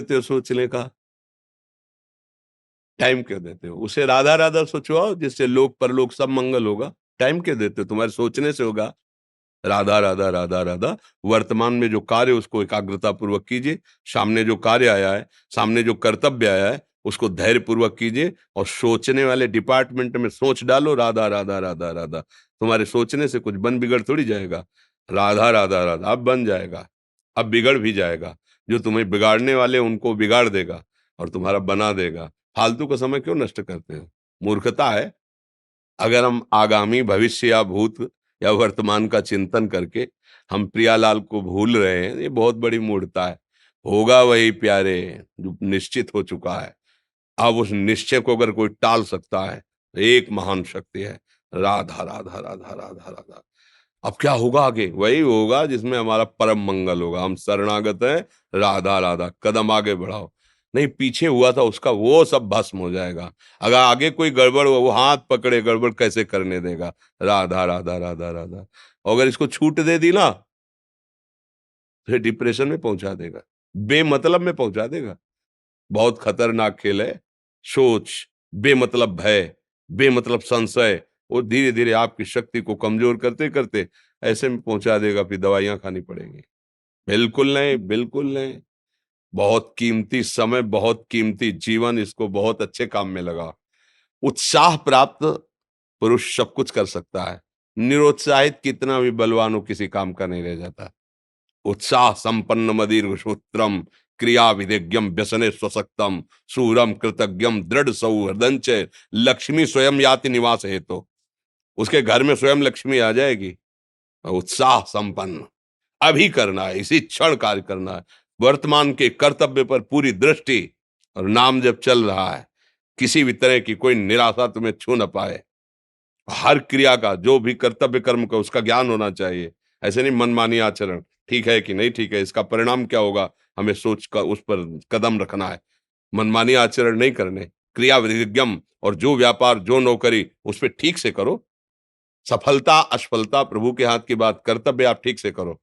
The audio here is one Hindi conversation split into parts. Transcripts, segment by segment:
देते हो सोचने का? टाइम क्यों देते हो? उसे राधा राधा सोचवाओ जिससे लोक परलोक सब मंगल होगा। टाइम क्यों देते हो? तुम्हारे सोचने से होगा। राधा राधा राधा राधा। वर्तमान में जो कार्य उसको एकाग्रता पूर्वक कीजिए। सामने जो कार्य आया है, सामने जो कर्तव्य आया है, उसको धैर्य पूर्वक कीजिए और सोचने वाले डिपार्टमेंट में सोच डालो राधा राधा राधा राधा। तुम्हारे सोचने से कुछ बन बिगड़ थोड़ी जाएगा। राधा राधा राधा अब बन जाएगा। अब बिगड़ भी जाएगा। जो तुम्हें बिगाड़ने वाले उनको बिगाड़ देगा और तुम्हारा बना देगा। फालतू का समय क्यों नष्ट करते हो? मूर्खता है। अगर हम आगामी भविष्य या भूत या वर्तमान का चिंतन करके हम प्रियालाल को भूल रहे हैं, ये बहुत बड़ी मूर्खता है। होगा वही प्यारे जो निश्चित हो चुका है। अब उस निश्चय को अगर कोई टाल सकता है तो एक महान शक्ति है, राधा राधा राधा राधा राधा। अब क्या होगा आगे? वही होगा जिसमें हमारा परम मंगल होगा। हम शरणागत हैं, राधा राधा, कदम आगे बढ़ाओ। नहीं, पीछे हुआ था उसका वो सब भस्म हो जाएगा। अगर आगे कोई गड़बड़ हो, वो हाथ पकड़े गड़बड़ कैसे करने देगा? राधा राधा राधा राधा। और अगर इसको छूट दे दी ना, फिर डिप्रेशन में पहुंचा देगा, बेमतलब में पहुंचा देगा। बहुत खतरनाक खेल है। सोच, बेमतलब भय, बेमतलब संशय, वो धीरे धीरे आपकी शक्ति को कमजोर करते करते ऐसे में पहुंचा देगा, फिर दवाइयां खानी पड़ेंगी। बिल्कुल नहीं, बिल्कुल नहीं। बहुत कीमती समय, बहुत कीमती जीवन, इसको बहुत अच्छे काम में लगा। उत्साह प्राप्त पुरुष सब कुछ कर सकता है। निरुत्साहित कितना भी बलवान हो, किसी काम का नहीं रह जाता। उत्साह संपन्न मदीर्घ सूत्रम, क्रिया विधिज्ञम व्यसने स्वसक्तम, सूरम कृतज्ञम दृढ़ सौहृदंच, लक्ष्मी स्वयं याति निवास हेतु। उसके घर में स्वयं लक्ष्मी आ जाएगी। उत्साह संपन्न, अभी करना है, इसी क्षण कार्य करना है। वर्तमान के कर्तव्य पर पूरी दृष्टि, और नाम जब चल रहा है, किसी भी तरह की कोई निराशा तुम्हें छू न पाए। हर क्रिया का, जो भी कर्तव्य कर्म का, उसका ज्ञान होना चाहिए। ऐसे नहीं मनमानी आचरण, ठीक है कि नहीं ठीक है, इसका परिणाम क्या होगा, हमें सोच कर उस पर कदम रखना है। मनमानी आचरण नहीं करने। क्रिया विधिज्ञम, और जो व्यापार जो नौकरी उस पर ठीक से करो। सफलता असफलता प्रभु के हाथ की बात, कर्तव्य आप ठीक से करो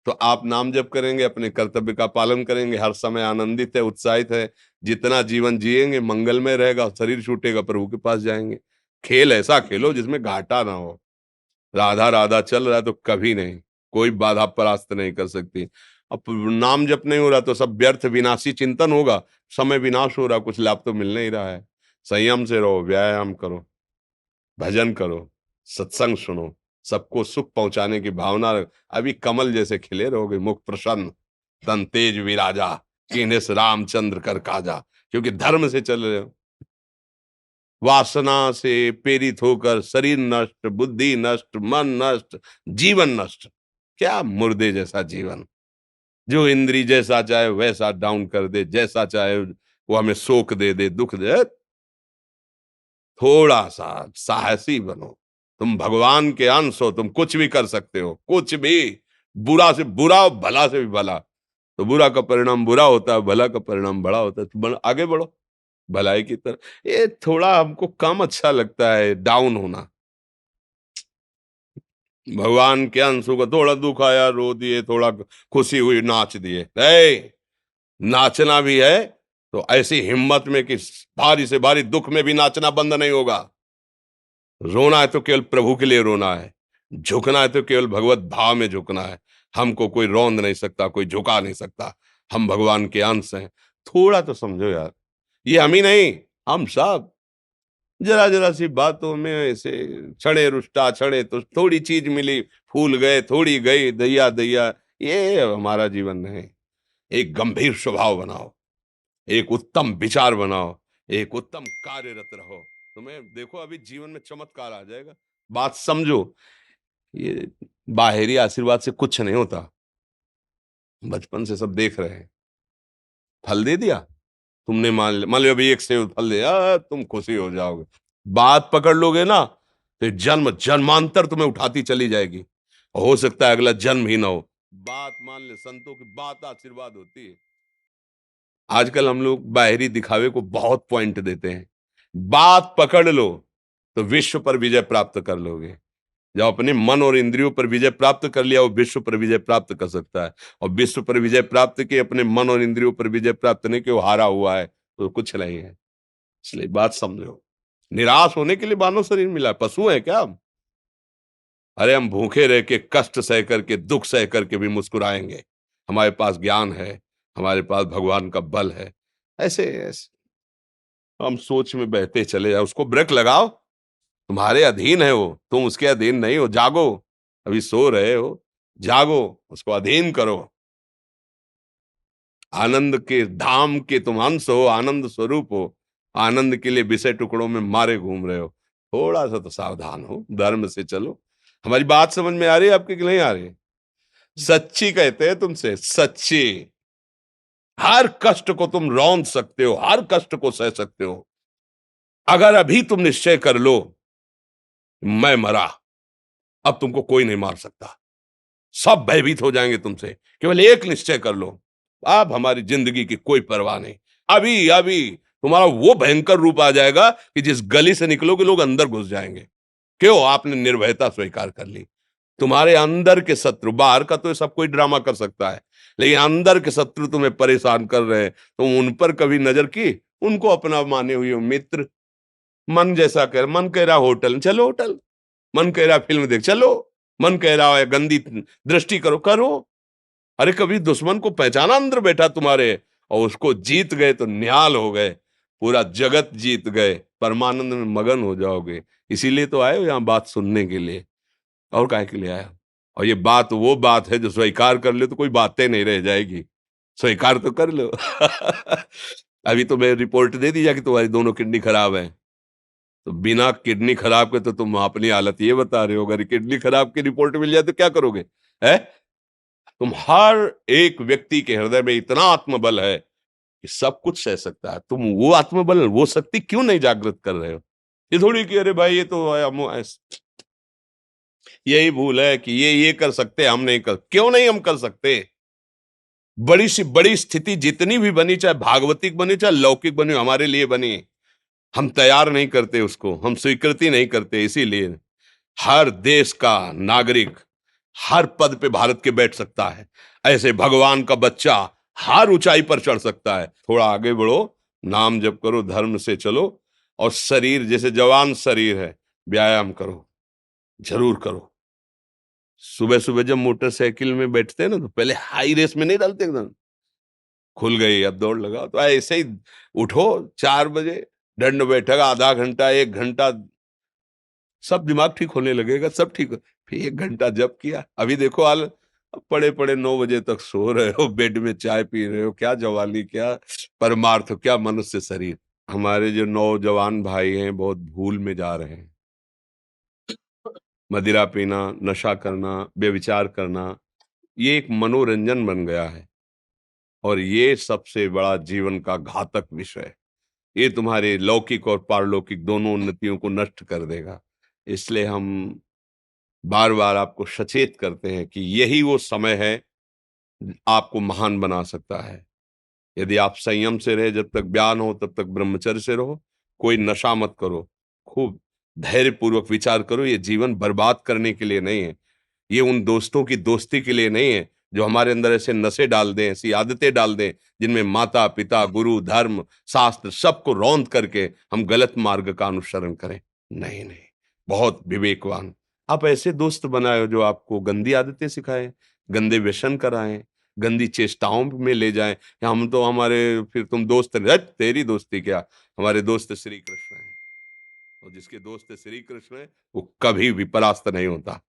तो आप नाम जप करेंगे, अपने कर्तव्य का पालन करेंगे, हर समय आनंदित है, उत्साहित है। जितना जीवन जिएंगे मंगलमय रहेगा, शरीर छूटेगा प्रभु के पास जाएंगे। खेल ऐसा खेलो जिसमें घाटा ना हो। राधा राधा चल रहा है तो कभी नहीं, कोई बाधा परास्त नहीं कर सकती। अब नाम जप नहीं हो रहा तो सब व्यर्थ विनाशी चिंतन होगा। समय विनाश हो रहा, कुछ लाभ तो मिल नहीं रहा है। संयम से रहो, व्यायाम करो, भजन करो, सत्संग सुनो, सबको सुख पहुंचाने की भावना अभी कमल जैसे खिले रहोगे, मुख प्रसन्न, तन तेज विराजा, कीन्हे से रामचंद्र कर काजा। क्योंकि धर्म से चल रहे हो। वासना से प्रेरित होकर शरीर नष्ट, बुद्धि नष्ट, मन नष्ट, जीवन नष्ट। क्या मुर्दे जैसा जीवन, जो इंद्री जैसा चाहे वैसा डाउन कर दे, जैसा चाहे वो हमें शोक दे दे, दुख दे। थोड़ा सा साहसी बनो। तुम भगवान के अंश हो, तुम कुछ भी कर सकते हो, कुछ भी। बुरा से बुरा और भला से भी भला। तो बुरा का परिणाम बुरा होता है, भला का परिणाम बड़ा होता है। तो आगे बढ़ो भलाई की तरफ। ये थोड़ा हमको कम अच्छा लगता है डाउन होना। भगवान के अंशों का थोड़ा दुख आया रो दिए, थोड़ा खुशी हुई नाच दिए। नाचना भी है तो ऐसी हिम्मत में कि भारी से भारी दुख में भी नाचना बंद नहीं होगा। रोना है तो केवल प्रभु के लिए रोना है। झुकना है तो केवल भगवत भाव में झुकना है। हमको कोई रौंद नहीं सकता, कोई झुका नहीं सकता। हम भगवान के अंश हैं। थोड़ा तो समझो यार। ये हम ही नहीं, हम सब जरा जरा सी बातों में ऐसे क्षणे रुष्टा क्षणे तो थोड़ी चीज मिली, फूल गए, थोड़ी गई, दैया दैया। ये हमारा जीवन नहीं। एक गंभीर स्वभाव बनाओ, एक उत्तम विचार बनाओ, एक उत्तम कार्यरत रहो। तुम्हें देखो अभी जीवन में चमत्कार आ जाएगा। बात समझो। ये बाहरी आशीर्वाद से कुछ नहीं होता। बचपन से सब देख रहे हैं। फल दे दिया, तुमने मान लिया अभी एक सेब फल दिया, तुम खुशी हो जाओगे। बात पकड़ लोगे ना तो जन्म जन्मांतर तुम्हें उठाती चली जाएगी। हो सकता है अगला जन्म ही ना हो। बात मान ले, संतों की बात आशीर्वाद होती है। आजकल हम लोग बाहरी दिखावे को बहुत पॉइंट देते हैं। बात पकड़ लो तो विश्व पर विजय प्राप्त कर लोगे। जब अपने मन और इंद्रियों पर विजय प्राप्त कर लिया, वो विश्व पर विजय प्राप्त कर सकता है। और विश्व पर विजय प्राप्त किए, अपने मन और इंद्रियों पर विजय प्राप्त नहीं कि वो हारा हुआ है, तो कुछ नहीं है। इसलिए बात समझो। निराश होने के लिए मानव शरीर मिला, पशु है क्या हम? अरे हम भूखे रह के, कष्ट सह करके, दुख सह करके भी मुस्कुराएंगे। हमारे पास ज्ञान है, हमारे पास भगवान का बल है। ऐसे हम सोच में बहते चले जाओ, उसको ब्रेक लगाओ। तुम्हारे अधीन है वो, तुम उसके अधीन नहीं हो। जागो, अभी सो रहे हो, जागो, उसको अधीन करो। आनंद के धाम के तुम अंश हो, आनंद स्वरूप हो। आनंद के लिए विषय टुकड़ों में मारे घूम रहे हो। थोड़ा सा तो सावधान हो, धर्म से चलो। हमारी बात समझ में आ रही है आपकी कि नहीं आ रही? सच्ची कहते हैं तुमसे, सच्ची। हर कष्ट को तुम रौंद सकते हो, हर कष्ट को सह सकते हो। अगर अभी तुम निश्चय कर लो, मैं मरा, अब तुमको कोई नहीं मार सकता। सब भयभीत हो जाएंगे तुमसे। केवल एक निश्चय कर लो, अब हमारी जिंदगी की कोई परवाह नहीं। अभी अभी तुम्हारा वो भयंकर रूप आ जाएगा कि जिस गली से निकलोगे लोग अंदर घुस जाएंगे। क्यों? आपने निर्भयता स्वीकार कर ली। तुम्हारे अंदर के शत्रु, बाहर का तो सब कोई ड्रामा कर सकता है, लेकिन अंदर के शत्रु तुम्हें परेशान कर रहे हैं, तुम उन पर कभी नजर की? उनको अपना माने हुए हो मित्र। मन जैसा कर, मन कह रहा होटल चलो, होटल। मन कह रहा फिल्म देख चलो। मन कह रहा है गंदी दृष्टि करो, करो। अरे कभी दुश्मन को पहचाना अंदर बैठा तुम्हारे, और उसको जीत गए तो निहाल हो गए। पूरा जगत जीत गए, परमानंद में मगन हो जाओगे। इसीलिए तो आए हो यहाँ बात सुनने के लिए, और काहे के लिए आया? और ये बात वो बात है जो स्वीकार कर ले तो कोई बातें नहीं रह जाएगी। स्वीकार तो कर लो। अभी तो मैं रिपोर्ट दे दी जा कि तुम्हारी दोनों किडनी खराब है। तो बिना किडनी खराब के तो तुम अपनी हालत ये बता रहे हो, अगर किडनी खराब की रिपोर्ट मिल जाए तो क्या करोगे? है? तुम हर एक व्यक्ति के हृदय में इतना आत्मबल है कि सब कुछ सह सकता है। तुम वो आत्मबल, वो शक्ति क्यों नहीं जागृत कर रहे हो? ये थोड़ी कि अरे भाई ये तो यही भूल है कि ये कर सकते हैं, हम नहीं कर। क्यों नहीं हम कर सकते? बड़ी सी बड़ी स्थिति जितनी भी बनी, चाहे भागवतिक बनी चाहे लौकिक बनी, हमारे लिए बनी, हम तैयार नहीं करते उसको, हम स्वीकृति नहीं करते। इसीलिए हर देश का नागरिक हर पद पे भारत के बैठ सकता है। ऐसे भगवान का बच्चा हर ऊंचाई पर चढ़ सकता है। थोड़ा आगे बढ़ो, नाम जप करो, धर्म से चलो, और शरीर जैसे जवान शरीर है, व्यायाम करो, जरूर करो। सुबह सुबह जब मोटरसाइकिल में बैठते हैं ना, तो पहले हाई रेस में नहीं डालते एकदम, खुल गई अब दौड़ लगाओ, तो ऐसे ही उठो 4 बजे, दंड बैठक आधा घंटा 1 घंटा, सब दिमाग ठीक होने लगेगा, सब ठीक फिर 1 घंटा जप किया। अभी देखो हाल, पड़े पड़े 9 बजे तक सो रहे हो, बेड में चाय पी रहे हो। क्या जवानी, क्या परमार्थ, क्या मनुष्य शरीर। हमारे जो नौजवान भाई हैं बहुत भूल में जा रहे हैं। मदिरा पीना, नशा करना, व्यभिचार करना, ये एक मनोरंजन बन गया है, और ये सबसे बड़ा जीवन का घातक विषय है। ये तुम्हारे लौकिक और पारलौकिक दोनों उन्नतियों को नष्ट कर देगा। इसलिए हम बार बार आपको सचेत करते हैं कि यही वो समय है आपको महान बना सकता है। यदि आप संयम से रहे, जब तक ज्ञान हो तब तक ब्रह्मचर्य से रहो, कोई नशा मत करो, खूब धैर्य पूर्वक विचार करो। ये जीवन बर्बाद करने के लिए नहीं है, ये उन दोस्तों की दोस्ती के लिए नहीं है जो हमारे अंदर ऐसे नशे डाल दें, ऐसी आदतें डाल दें जिनमें माता पिता गुरु धर्म शास्त्र सबको रौंद करके हम गलत मार्ग का अनुसरण करें। नहीं नहीं, बहुत विवेकवान। आप ऐसे दोस्त बनाए जो आपको गंदी आदतें सिखाएं, गंदे व्यसन कराएं, गंदी चेष्टाओं में ले जाएं। या हम तो हमारे, फिर तुम दोस्त नहीं, हट, तेरी दोस्ती क्या, हमारे दोस्त श्री कृष्ण हैं, और जिसके दोस्त श्री कृष्ण है वो कभी भी परास्त नहीं होता।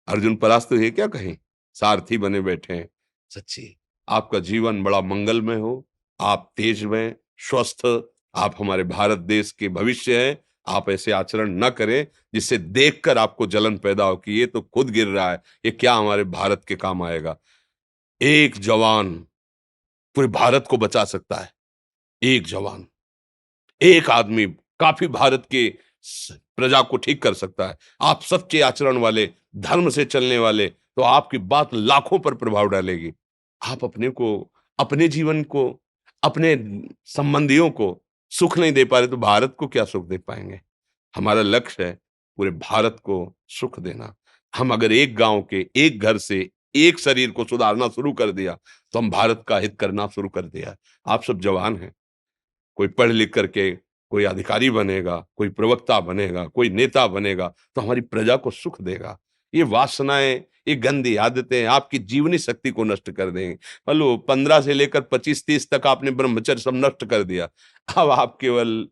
अर्जुन परास्त हुए क्या कहीं? सारथी बने बैठे हैं। सच्ची, आपका जीवन बड़ा मंगलमय हो, आप तेज में स्वस्थ, आप हमारे भारत देश के भविष्य हैं। आप ऐसे आचरण न करें जिससे देखकर आपको जलन पैदा हो कि ये तो खुद गिर रहा है, ये क्या हमारे भारत के काम आएगा। एक जवान पूरे भारत को बचा सकता है। एक जवान, एक आदमी काफी भारत के प्रजा को ठीक कर सकता है। आप सच्चे आचरण वाले, धर्म से चलने वाले, तो आपकी बात लाखों पर प्रभाव डालेगी। आप अपने को, अपने जीवन को, अपने संबंधियों को सुख नहीं दे पा रहे तो भारत को क्या सुख दे पाएंगे? हमारा लक्ष्य है पूरे भारत को सुख देना। हम अगर एक गांव के एक घर से एक शरीर को सुधारना शुरू कर दिया तो हम भारत का हित करना शुरू कर दिया। आप सब जवान हैं, कोई पढ़ लिख करके कोई अधिकारी बनेगा, कोई प्रवक्ता बनेगा, कोई नेता बनेगा तो हमारी प्रजा को सुख देगा। ये वासनाएं, ये गंदी आदतें आपकी जीवनी शक्ति को नष्ट कर देंगे। लो 15 से लेकर 25-30 तक आपने ब्रह्मचर्य सब नष्ट कर दिया। अब आप केवल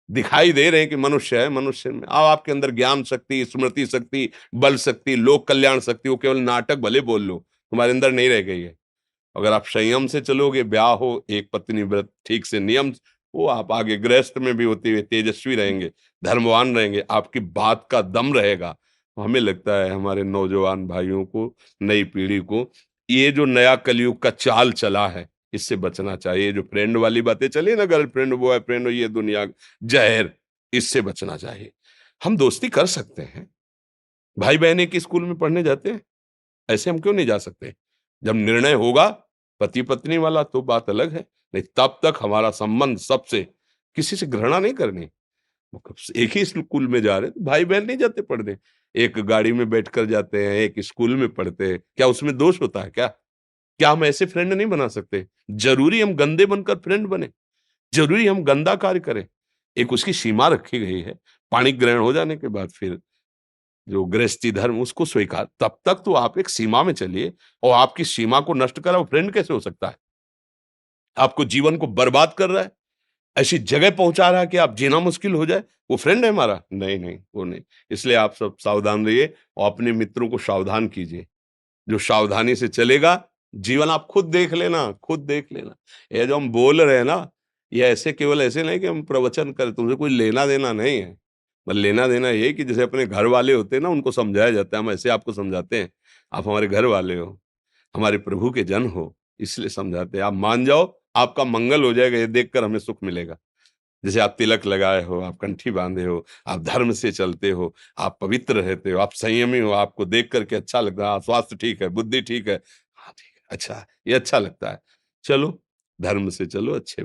दिखाई दे रहे हैं कि मनुष्य है, मनुष्य में अब आपके अंदर ज्ञान शक्ति, स्मृति शक्ति, बल शक्ति, लोक कल्याण शक्ति, वो केवल नाटक भले बोल लो, तुम्हारे अंदर नहीं रह गई है। अगर आप संयम से चलोगे, ब्याह हो, एक पत्नी व्रत ठीक से नियम, वो आप आगे गृहस्थ में भी होते हुए तेजस्वी रहेंगे, धर्मवान रहेंगे, आपकी बात का दम रहेगा। तो हमें लगता है हमारे नौजवान भाइयों को, नई पीढ़ी को, ये जो नया कलयुग का चाल चला है, इससे बचना चाहिए। जो फ्रेंड वाली बातें चली ना, गर्लफ्रेंड बॉयफ्रेंड, ये दुनिया जहर, इससे बचना चाहिए। हम दोस्ती कर सकते हैं, भाई बहन एक ही स्कूल में पढ़ने जाते हैं, ऐसे हम क्यों नहीं जा सकते? जब निर्णय होगा पति पत्नी वाला तो बात अलग है, नहीं तब तक हमारा संबंध सबसे, किसी से घृणा नहीं करनी। मतलब एक ही स्कूल में जा रहे हैं तो भाई बहन नहीं जाते पढ़ने, एक गाड़ी में बैठकर जाते हैं, एक स्कूल में पढ़ते हैं, क्या उसमें दोष होता है क्या? क्या हम ऐसे फ्रेंड नहीं बना सकते? जरूरी हम गंदे बनकर फ्रेंड बने? जरूरी हम गंदा कार्य करें? एक उसकी सीमा रखी गई है, पाणी ग्रहण हो जाने के बाद फिर जो गृहस्थी धर्म उसको स्वीकार, तब तक तो आप एक सीमा में चलिए। और आपकी सीमा को नष्ट करा वो फ्रेंड कैसे हो सकता है? आपको जीवन को बर्बाद कर रहा है, ऐसी जगह पहुंचा रहा है कि आप जीना मुश्किल हो जाए, वो फ्रेंड है हमारा? नहीं नहीं, वो नहीं। इसलिए आप सब सावधान रहिए और अपने मित्रों को सावधान कीजिए। जो सावधानी से चलेगा, जीवन आप खुद देख लेना, खुद देख लेना। ये जो हम बोल रहे हैं ना, ये ऐसे केवल ऐसे नहीं कि हम प्रवचन करें, तुमसे कोई लेना देना नहीं है। बस लेना देना ये कि जैसे अपने घर वाले होते हैं ना, उनको समझाया जाता है, हम ऐसे आपको समझाते हैं। आप हमारे घर वाले हो, हमारे प्रभु के जन हो, इसलिए समझाते हैं। आप मान जाओ, आपका मंगल हो जाएगा, ये देखकर हमें सुख मिलेगा। जैसे आप तिलक लगाए हो, आप कंठी बांधे हो, आप धर्म से चलते हो, आप पवित्र रहते हो, आप संयमी हो, आपको देख करके अच्छा लगता है, हाँ, स्वास्थ्य ठीक है, बुद्धि ठीक है, हाँ ठीक है, अच्छा, ये अच्छा लगता है। चलो, धर्म से चलो, अच्छे